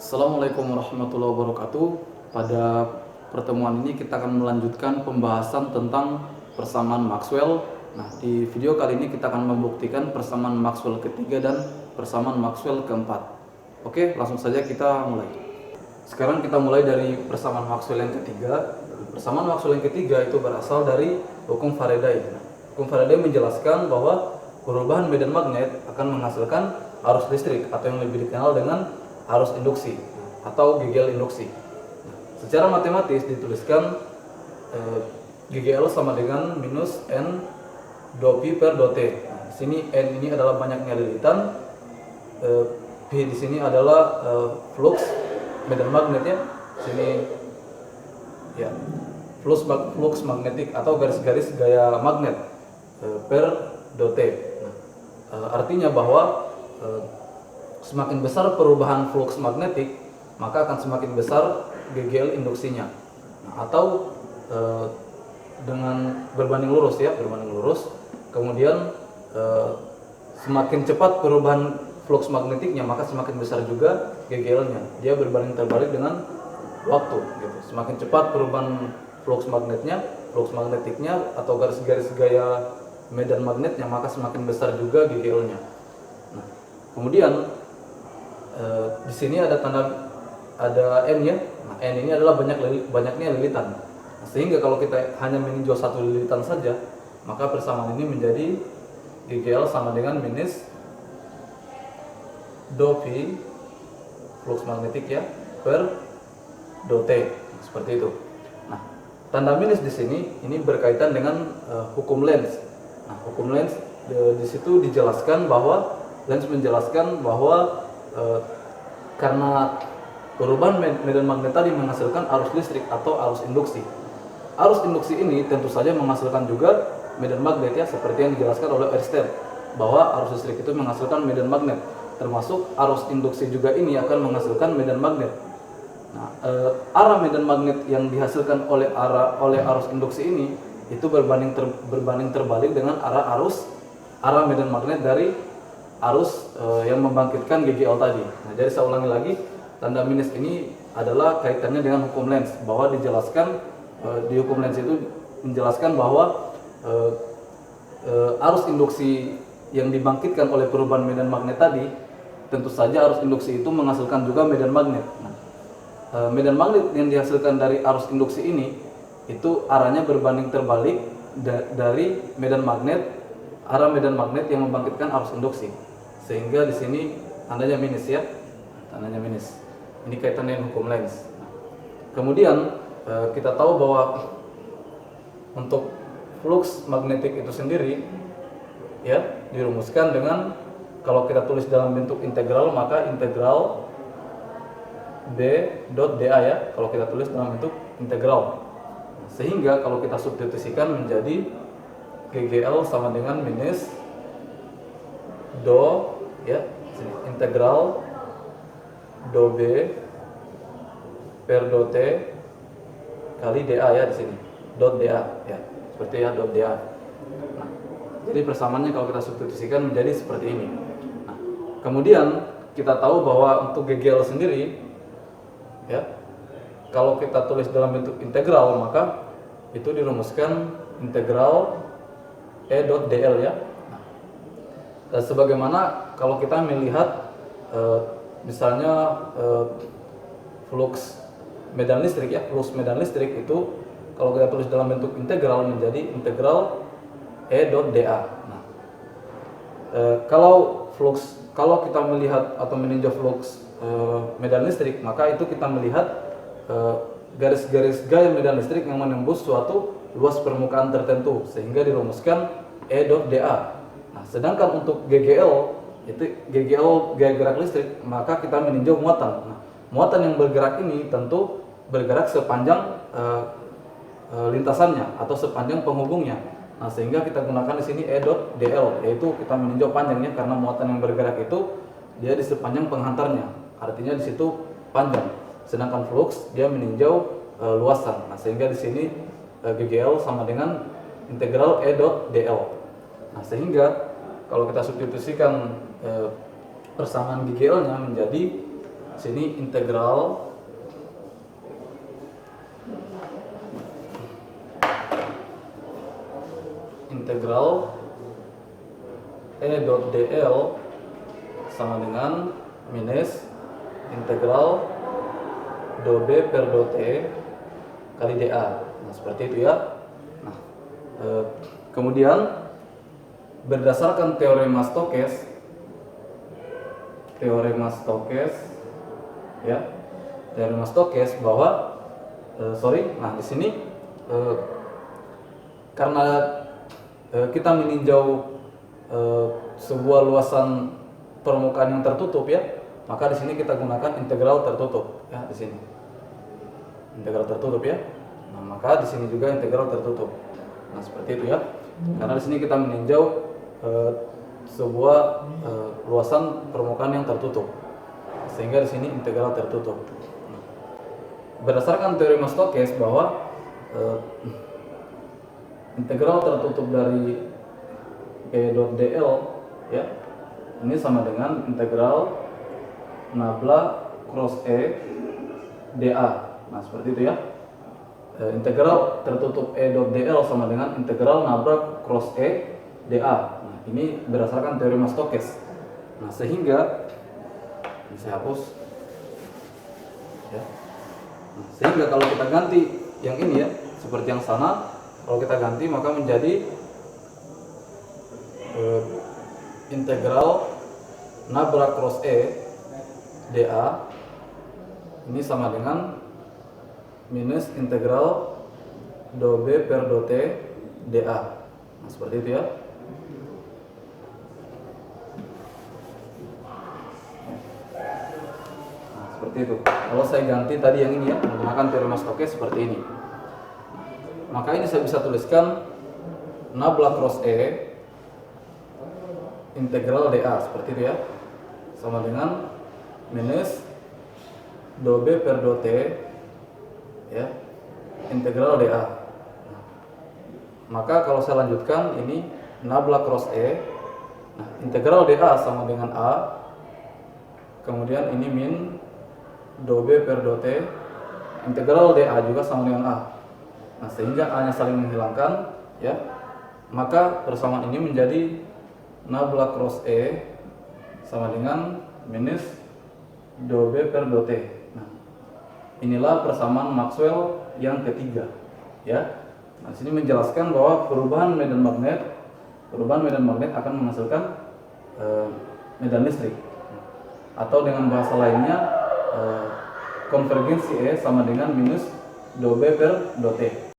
Assalamualaikum warahmatullahi wabarakatuh. Pada pertemuan ini kita akan melanjutkan pembahasan tentang persamaan Maxwell. Nah, di video kali ini kita akan membuktikan persamaan Maxwell ketiga dan persamaan Maxwell keempat. Oke, langsung saja kita mulai. Sekarang kita mulai dari persamaan Maxwell yang ketiga. Persamaan Maxwell yang ketiga itu berasal dari hukum Faraday. Hukum Faraday menjelaskan bahwa perubahan medan magnet akan menghasilkan arus listrik atau yang lebih dikenal dengan arus induksi atau GGL induksi. Secara matematis dituliskan GGL sama dengan minus N dou Pi per dou T. Nah, di sini N ini adalah banyaknya lilitan, P di sini adalah flux medan magnetnya. Sini ya flux magnetik atau garis-garis gaya magnet per dou T. Nah, artinya bahwa semakin besar perubahan flux magnetik, maka akan semakin besar GGL induksinya. Nah, atau dengan berbanding lurus ya, berbanding lurus. Kemudian semakin cepat perubahan flux magnetiknya, maka semakin besar juga GGL-nya. Dia berbanding terbalik dengan waktu gitu. Semakin cepat perubahan flux magnetiknya atau garis-garis gaya medan magnetnya, maka semakin besar juga GGL-nya. Nah, kemudian di sini ada N ya. Nah, N ini adalah banyaknya lilitan. Nah, sehingga kalau kita hanya meninjau satu lilitan saja, maka persamaan ini menjadi GGL sama dengan minus dou Pi flux magnetik ya per dou T. Nah, seperti itu. Nah, tanda minus di sini ini berkaitan dengan hukum Lenz. Nah, hukum Lenz di situ dijelaskan bahwa Lenz menjelaskan bahwa karena perubahan medan magnet tadi menghasilkan arus listrik atau arus induksi. Arus induksi ini tentu saja menghasilkan juga medan magnet ya, seperti yang dijelaskan oleh Ørsted bahwa arus listrik itu menghasilkan medan magnet, termasuk arus induksi juga ini akan menghasilkan medan magnet. Nah, arah medan magnet yang dihasilkan oleh arus induksi ini itu berbanding terbalik dengan arah medan magnet dari arus yang membangkitkan GGL tadi. Nah, jadi saya ulangi lagi, tanda minus ini adalah kaitannya dengan hukum Lenz, bahwa dijelaskan di hukum Lenz itu menjelaskan bahwa arus induksi yang dibangkitkan oleh perubahan medan magnet tadi, tentu saja arus induksi itu menghasilkan juga medan magnet. Nah, medan magnet yang dihasilkan dari arus induksi ini itu arahnya berbanding terbalik dari arah medan magnet yang membangkitkan arus induksi. Sehingga di sini tandanya minus ya, tandanya minus. Ini kaitannya dengan hukum Lenz. Kemudian kita tahu bahwa untuk flux magnetik itu sendiri ya dirumuskan dengan, kalau kita tulis dalam bentuk integral, maka integral B dot dA ya, kalau kita tulis dalam bentuk integral. Sehingga kalau kita substitusikan menjadi GGL sama dengan minus dou ya, integral dou B per dou T kali dA ya, di sini dot dA ya, seperti ya dot dA. Nah, jadi persamaannya kalau kita substitusikan menjadi seperti ini. Nah, kemudian kita tahu bahwa untuk GGL sendiri ya, kalau kita tulis dalam bentuk integral, maka itu dirumuskan integral E dot dl ya. Nah, sebagaimana kalau kita melihat misalnya flux medan listrik ya, flux medan listrik itu kalau kita tulis dalam bentuk integral menjadi integral E dot dA. Nah, kalau kita melihat atau meninjau flux medan listrik, maka itu kita melihat garis-garis gaya medan listrik yang menembus suatu luas permukaan tertentu, sehingga dirumuskan E dot dA. Nah, sedangkan untuk GGL itu GGL gaya gerak listrik, maka kita meninjau muatan. Nah, muatan yang bergerak ini tentu bergerak sepanjang lintasannya atau sepanjang penghubungnya. Nah, sehingga kita gunakan di sini E dot dl, yaitu kita meninjau panjangnya, karena muatan yang bergerak itu dia di sepanjang penghantarnya, artinya di situ panjang. Sedangkan flux dia meninjau luasan. Nah, sehingga di sini GGL sama dengan integral E dot dl. Nah, sehingga kalau kita substitusikan persamaan GGL-nya menjadi sini integral E dot dl sama dengan minus integral do b per do t kali dA. Nah, seperti itu ya. Nah, kemudian berdasarkan teorema Stokes bahwa nah di sini karena kita meninjau sebuah luasan permukaan yang tertutup ya, maka di sini kita gunakan integral tertutup ya, di sini integral tertutup ya. Nah, maka di sini juga integral tertutup. Nah, seperti itu ya. Karena di sini kita meninjau sebuah luasan permukaan yang tertutup, sehingga di sini integral tertutup. Berdasarkan teorema Stokes bahwa integral tertutup dari E dot dl ya, ini sama dengan integral nabla cross E dA. Nah, seperti itu ya. Integral tertutup E dot dl sama dengan integral nabla cross E dA. Nah, ini berdasarkan teorema Stokes. Nah, sehingga bisa hapus ya. Nah, sehingga kalau kita ganti yang ini ya, seperti yang sana, kalau kita ganti maka menjadi integral nabla cross E dA ini sama dengan minus integral do B per do T dA. Nah, seperti itu ya. Nah, seperti itu. Kalau saya ganti tadi yang ini ya, menggunakan teorema Stokes seperti ini. Maka ini saya bisa tuliskan nabla cross E integral dA seperti itu ya, sama dengan minus do B per do T ya, integral dA. Nah, maka kalau saya lanjutkan ini nabla cross E, nah, integral dA sama dengan A, kemudian ini min do B per do T, integral dA juga sama dengan A. Nah, sehingga A nya saling menghilangkan ya, maka persamaan ini menjadi nabla cross E sama dengan minus do B per do T. Nah, inilah persamaan Maxwell yang ketiga ya. Nah, sini menjelaskan bahwa perubahan medan magnet akan menghasilkan medan listrik, atau dengan bahasa lainnya konvergensi E sama dengan minus do B per do T.